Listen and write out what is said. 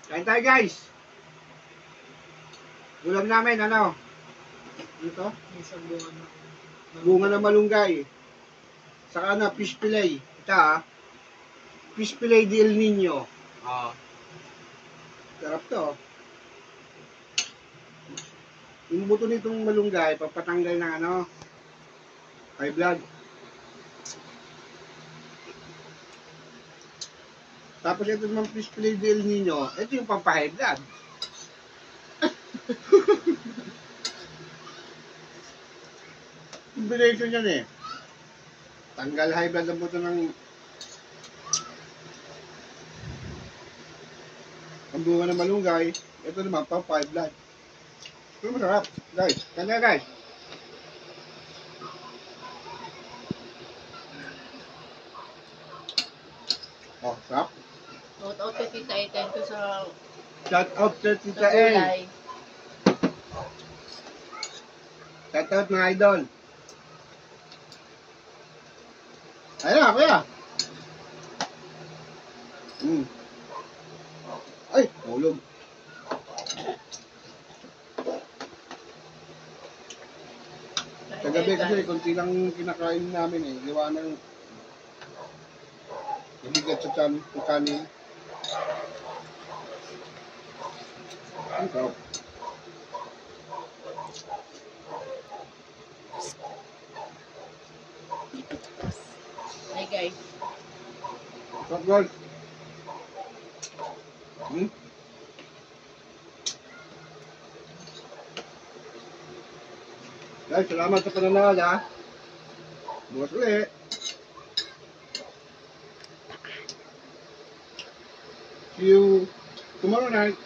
Kain tayo guys. Ulam namin ano? Ito? Isang bunga na. Bunga ng malunggay. Saka na fish fillet. Ito fish fillet de El Nino. Sarap to. Yung buto nitong malunggay, papatanggal ng ano, high blood. Tapos ito naman fish fillet de El Nino, ito yung pampahigh blood. Combination yan eh. Tanggal high blood ang buto ng ang bunga ng malunggay. Ito naman pampahigh blood. Ito masarap. Guys, kanya guys. Oh, sarap. Shout out kay Tita E. Thank you sa Shout out to Tita E. gulay. Shout out mga idol. Ayun na, kuya. Ay, hulog. Kagabi kasi, konti lang kinakain namin eh. Liwa ng bigat sa kanin. Ang sarap. Hi guys. Sarap guys. Guys, salamat sa panonood ha. Bukas ulit. See you tomorrow night.